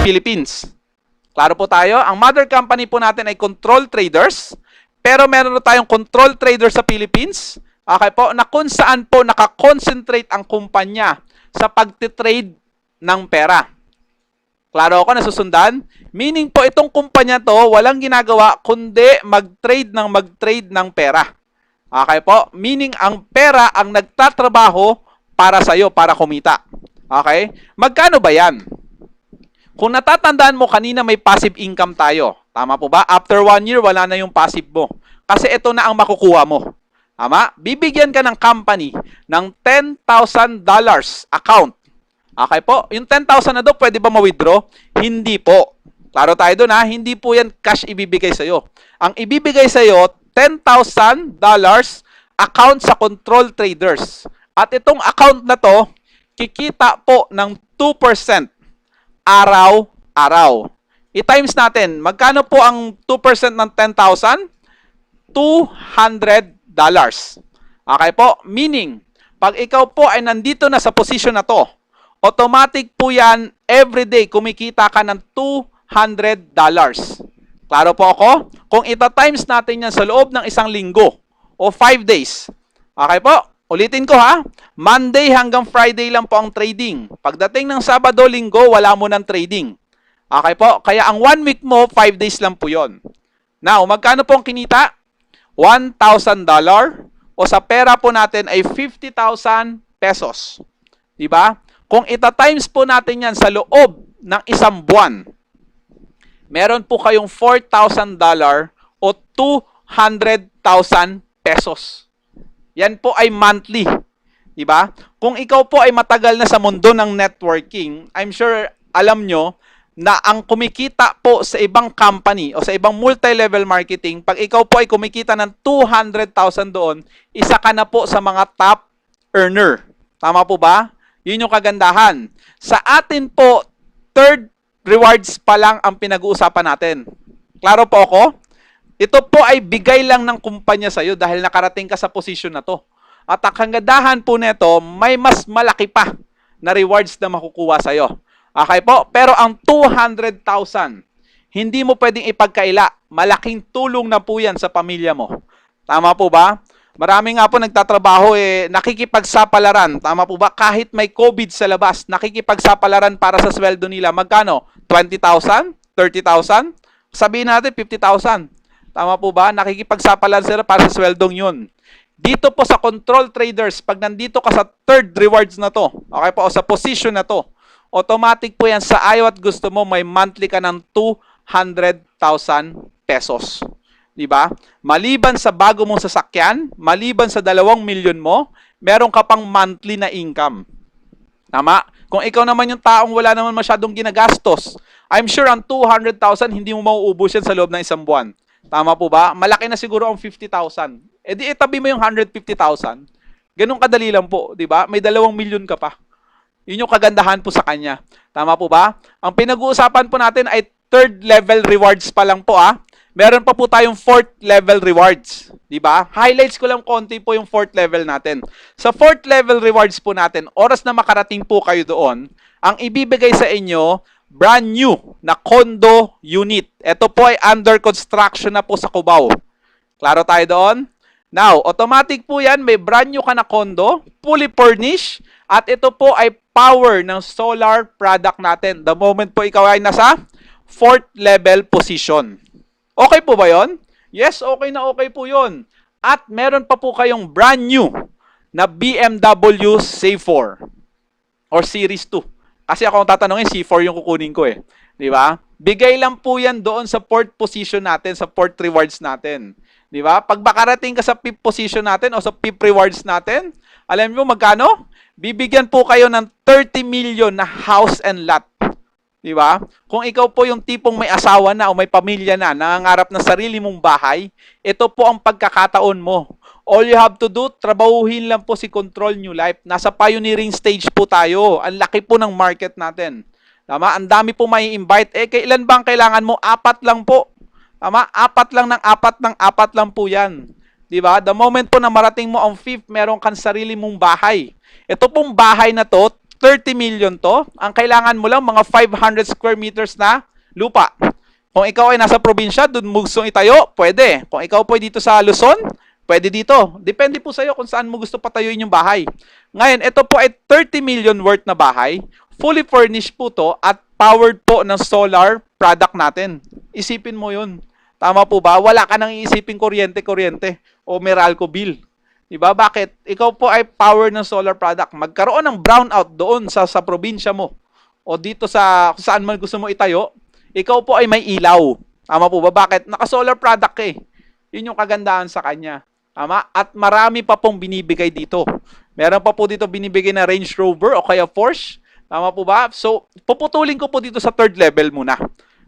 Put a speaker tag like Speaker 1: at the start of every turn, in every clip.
Speaker 1: Philippines. Klaro po tayo, ang mother company po natin ay Control Traders, pero meron tayong Control Traders sa Philippines, okay po, na kung saan po nakakonsentrate ang kumpanya sa pagtitrade ng pera. Klaro ako, nasusundan? Meaning po, itong kumpanya to, walang ginagawa kundi mag-trade ng pera. Okay po? Meaning, ang pera ang nagtatrabaho para sa'yo, para kumita. Okay? Magkano ba yan? Kung natatandaan mo, kanina may passive income tayo. Tama po ba? After 1 year, wala na yung passive mo. Kasi ito na ang makukuha mo. Tama? Bibigyan ka ng company ng $10,000 account. Okay po? Yung 10,000 na doon, pwede ba ma-withdraw? Hindi po. Klaro tayo doon ha? Hindi po yan cash ibibigay sa'yo. Ang ibibigay sa'yo, $10,000 account sa Control Traders. At itong account na to, kikita po ng 2% araw-araw. I-times natin, magkano po ang 2% ng 10,000? $200. Okay po? Meaning, pag ikaw po ay nandito na sa position na to, automatic po yan, everyday, kumikita ka ng $200. Klaro po ako? Kung ita-times natin yan sa loob ng isang linggo o 5 days. Okay po? Ulitin ko ha. Monday hanggang Friday lang po ang trading. Pagdating ng Sabado, Linggo, wala mo ng trading. Okay po? Kaya ang 1 week mo, 5 days lang po yon. Now, magkano po ang kinita? $1,000 o sa pera po natin ay 50,000 pesos. Diba? Kung ita-times po natin yan sa loob ng isang buwan, meron po kayong $4,000 o 200,000 pesos. Yan po ay monthly. Diba? Kung ikaw po ay matagal na sa mundo ng networking, I'm sure alam nyo na ang kumikita po sa ibang company o sa ibang multi-level marketing, pag ikaw po ay kumikita ng 200,000 doon, isa ka na po sa mga top earner. Tama po ba? Yun yung kagandahan. Sa atin po, third rewards pa lang ang pinag-uusapan natin. Klaro po ako? Ito po ay bigay lang ng kumpanya sa'yo dahil nakarating ka sa posisyon na to. At ang kagandahan po nito, may mas malaki pa na rewards na makukuha sa'yo. Okay po? Pero ang 200,000, hindi mo pwedeng ipagkaila. Malaking tulong na po yan sa pamilya mo. Tama po ba? Marami nga po nagtatrabaho nakikipagsapalaran. Tama po ba? Kahit may COVID sa labas, nakikipagsapalaran para sa sweldo nila. Magkano? 20,000? 30,000? Sabihin natin 50,000. Tama po ba? Nakikipagsapalaran sila para sa sweldong yun. Dito po sa Control Traders, pag nandito ka sa third rewards na to, okay po, o sa position na to, automatic po yan sa ayaw at gusto mo, may monthly ka ng 200,000 pesos. Diba? Maliban sa bago mong sasakyan, maliban sa 2 milyon mo, meron ka pang monthly na income. Tama? Kung ikaw naman yung taong wala naman masyadong ginagastos, I'm sure ang 200,000 hindi mo mauubos yan sa loob ng isang buwan. Tama po ba? Malaki na siguro ang 50,000. E di itabi mo yung 150,000. Ganun kadali lang po, di ba? May 2 milyon ka pa. Yun yung kagandahan po sa kanya. Tama po ba? Ang pinag-uusapan po natin ay third level rewards pa lang po Meron pa po tayong fourth level rewards. Di ba? Highlights ko lang konti po yung fourth level natin. Sa fourth level rewards po natin, oras na makarating po kayo doon, ang ibibigay sa inyo, brand new na condo unit. Ito po ay under construction na po sa Cubao. Klaro tayo doon? Now, automatic po yan, may brand new ka na condo, fully furnished, at ito po ay power ng solar product natin. The moment po ikaw ay nasa fourth level position. Okay po ba yon? Yes, okay na okay po yon. At meron pa po kayong brand new na BMW C4 or Series 2. Kasi ako ang tatanungin, C4 yung kukunin ko Di ba? Bigay lang po yan doon sa fourth position natin, sa fourth rewards natin. Di ba? Pag makarating ka sa fifth position natin o sa fifth rewards natin, alam mo magkano? Bibigyan po kayo ng 30 million na house and lot. Di ba? Kung ikaw po yung tipong may asawa na o may pamilya na, nangangarap ng sarili mong bahay, ito po ang pagkakataon mo. All you have to do, trabahuhin lang po si Control New Life. Nasa pioneering stage po tayo. Ang laki po ng market natin. Tama? Ang dami po may invite. Kailan bang kailangan mo? 4 lang po. Tama? 4 lang ng 4 lang po yan. Di ba? The moment po na marating mo ang 5th, meron kang sarili mong bahay. Ito pong bahay na to, 30 million to, ang kailangan mo lang mga 500 square meters na lupa. Kung ikaw ay nasa probinsya, doon mo gustong itayo, pwede. Kung ikaw po ay dito sa Luzon, pwede dito. Depende po sa iyo kung saan mo gusto patayuin yung bahay. Ngayon, ito po ay 30 million worth na bahay. Fully furnished po to at powered po ng solar product natin. Isipin mo yun. Tama po ba? Wala ka nang iisipin kuryente o Meralco bill. Diba? Bakit? Ikaw po ay power ng solar product. Magkaroon ng brownout doon sa probinsya mo o dito sa kung saan man gusto mo itayo, ikaw po ay may ilaw. Tama po ba? Bakit? Naka-solar product eh. Yun yung kagandahan sa kanya. Tama? At marami pa pong binibigay dito. Meron pa po dito binibigay na Range Rover o kaya Porsche. Tama po ba? So, puputulin ko po dito sa third level muna.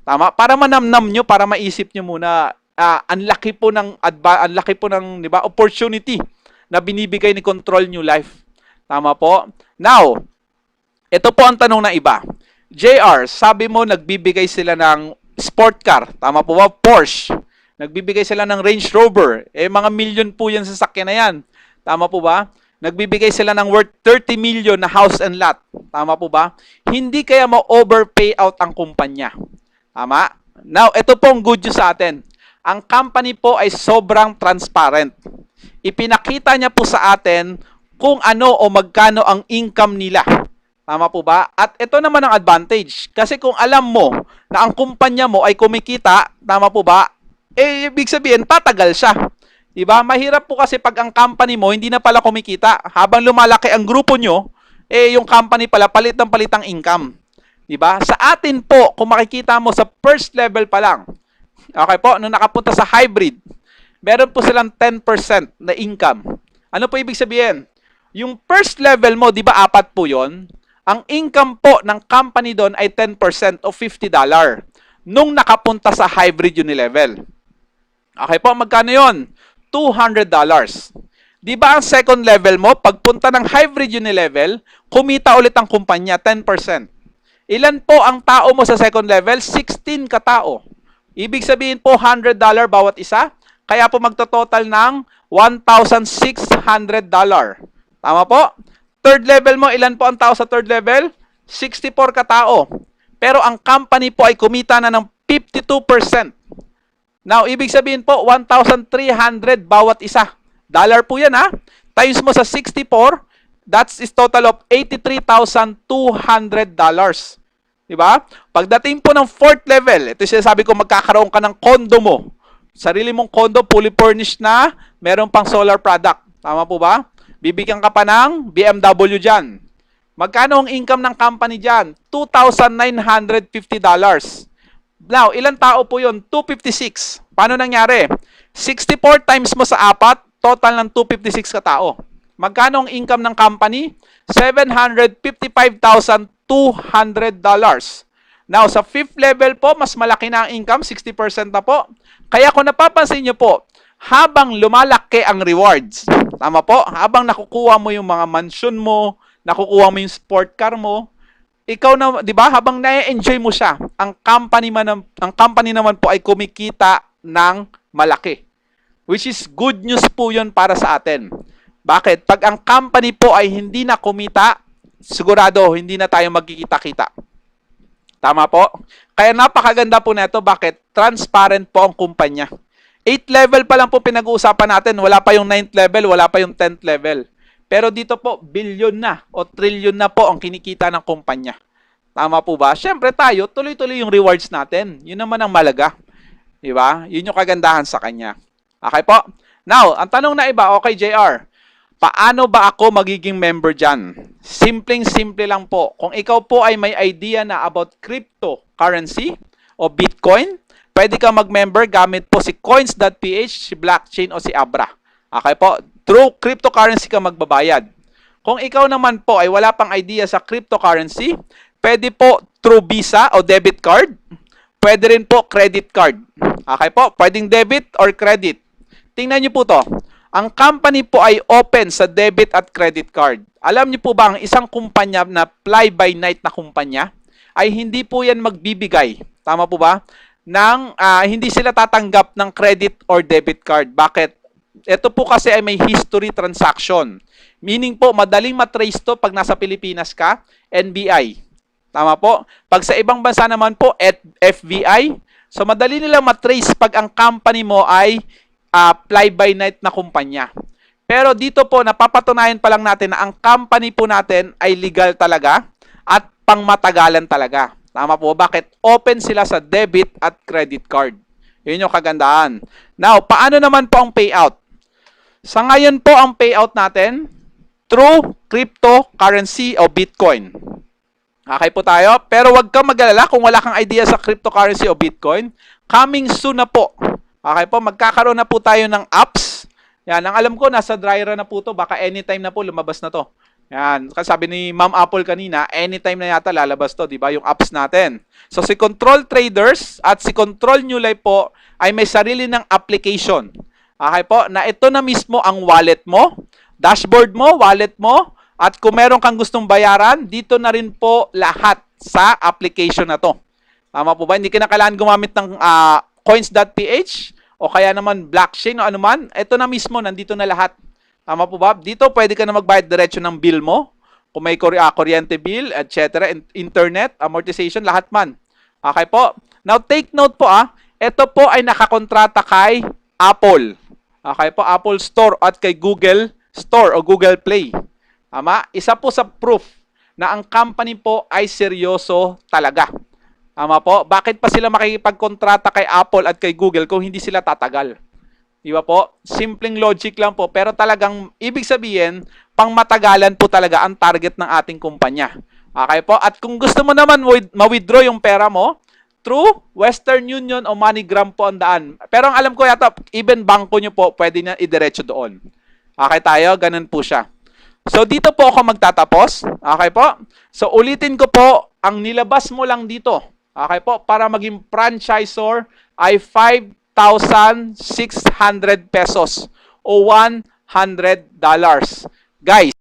Speaker 1: Tama? Para manamnam nyo, para maisip nyo muna, ang laki po ng, di ba, opportunity na binibigay ni Control New Life. Tama po? Now, ito po ang tanong na iba. JR, sabi mo nagbibigay sila ng sport car. Tama po ba? Porsche. Nagbibigay sila ng Range Rover. Mga million po yan sa sasakyan na yan. Tama po ba? Nagbibigay sila ng worth 30 million na house and lot. Tama po ba? Hindi kaya ma-overpay out ang kumpanya. Tama? Now, ito pong good news sa atin. Ang company po ay sobrang transparent. Ipinakita niya po sa atin kung ano o magkano ang income nila. Tama po ba? At ito naman ang advantage. Kasi kung alam mo na ang kumpanya mo ay kumikita, tama po ba? Ibig sabihin, tatagal siya. Diba? Mahirap po kasi pag ang company mo hindi na pala kumikita. Habang lumalaki ang grupo nyo, yung company pala palit ng palit ang income. Diba? Sa atin po, kung makikita mo sa first level pa lang, okay po, nung nakapunta sa hybrid, meron po silang 10% na income. Ano po ibig sabihin? Yung first level mo, di ba apat po yon? Ang income po ng company doon ay 10% o $50 nung nakapunta sa hybrid unilevel. Okay po, magkano yon? $200. Di ba ang second level mo, pagpunta ng hybrid unilevel, kumita ulit ang kumpanya, 10%. Ilan po ang tao mo sa second level? 16 katao. Ibig sabihin po, $100 bawat isa. Kaya po magtototal ng $1,600. Tama po? Third level mo, ilan po ang tao sa third level? 64 katao. Pero ang company po ay kumita na ng 52%. Now, ibig sabihin po, 1,300 bawat isa. Dollar po yan ha. Times mo sa 64, that's is total of $83,200. Diba? Pagdating po ng fourth level, ito sinasabi ko magkakaroon ka ng condo mo. Sarili mong condo, fully furnished na, meron pang solar product. Tama po ba? Bibigyan ka pa ng BMW dyan. Magkano ang income ng company dyan? $2,950. Now, ilang tao po yun? 256. Paano nangyari? 64 times mo sa apat, total ng 256 katao. Magkano ang income ng company? $755,200. Now, sa fifth level po, mas malaki na ang income, 60% na po. Kaya kung napapansin nyo po, habang lumalaki ang rewards, tama po, habang nakukuha mo yung mga mansion mo, nakukuha mo yung sport car mo, ikaw na, 'di ba, habang na-enjoy mo siya, ang company naman po ay kumikita ng malaki. Which is good news po 'yon para sa atin. Bakit? Pag ang company po ay hindi na kumita, sigurado hindi na tayo magkikita-kita. Tama po? Kaya napakaganda po nito. Bakit? Transparent po ang kumpanya. 8th level pa lang po pinag-uusapan natin. Wala pa yung 9th level, wala pa yung 10th level. Pero dito po, billion na o trillion na po ang kinikita ng kumpanya. Tama po ba? Siyempre tayo, tuloy-tuloy yung rewards natin. Yun naman ang malaga. Diba? Yun yung kagandahan sa kanya. Okay po? Now, ang tanong na iba, okay JR, paano ba ako magiging member dyan? Simpleng-simple lang po. Kung ikaw po ay may idea na about cryptocurrency o Bitcoin, pwede ka mag-member gamit po si coins.ph, si blockchain o si Abra. Okay po? Through cryptocurrency ka magbabayad. Kung ikaw naman po ay wala pang idea sa cryptocurrency, pwede po through Visa o debit card. Pwede rin po credit card. Okay po? Pwedeng debit or credit. Tingnan niyo po to. Ang company po ay open sa debit at credit card. Alam niyo po ba ang isang kumpanya na fly-by-night na kumpanya ay hindi po yan magbibigay. Tama po ba? Hindi sila tatanggap ng credit or debit card. Bakit? Ito po kasi ay may history transaction. Meaning po, madaling matrace to pag nasa Pilipinas ka, NBI. Tama po? Pag sa ibang bansa naman po, FBI. So, madali nila matrace pag ang company mo ay fly-by-night na kumpanya. Pero dito po, napapatunayan pa lang natin na ang company po natin ay legal talaga at pangmatagalan talaga. Tama po? Bakit? Open sila sa debit at credit card. Yun yung kagandahan. Now, paano naman po ang payout? Sa ngayon po, ang payout natin through cryptocurrency o Bitcoin. Okay po tayo? Pero wag kang mag-alala kung wala kang idea sa cryptocurrency o Bitcoin. Coming soon na po. Okay po, magkakaroon na po tayo ng apps. Yan, ang alam ko, nasa dry run na po to. Baka anytime na po lumabas na to. Yan, kasi sabi ni Ma'am Apple kanina, anytime na yata lalabas to, di ba, yung apps natin. So si Control Traders at si Control New Life po ay may sarili ng application. Okay po, na ito na mismo ang wallet mo, dashboard mo, wallet mo, at kung meron kang gustong bayaran, dito na rin po lahat sa application na to. Tama po ba? Hindi ka na kailangan gumamit ng coins.ph o kaya naman blockchain o anuman. Ito na mismo, nandito na lahat. Tama po ba? Dito pwede ka na magbayad diretso ng bill mo. Kung may kuryente bill, etc. Internet, amortization, lahat man. Okay po? Now take note po ito po ay nakakontrata kay Apple. Okay po, Apple Store at kay Google Store o Google Play. Tama? Isa po sa proof na ang company po ay seryoso talaga. Tama po? Bakit pa sila makikipagkontrata kay Apple at kay Google kung hindi sila tatagal? Di ba po? Simpleng logic lang po. Pero talagang ibig sabihin, pangmatagalan po talaga ang target ng ating kumpanya. Okay po? At kung gusto mo naman ma-withdraw yung pera mo, through Western Union o MoneyGram po ang daan. Pero ang alam ko yata, even bangko nyo po, pwede na idiretso doon. Okay tayo? Ganun po siya. So, dito po ako magtatapos. Okay po? So, ulitin ko po, ang nilabas mo lang dito. Okay po? Para maging franchisor ay 5,600 pesos o $100. Guys,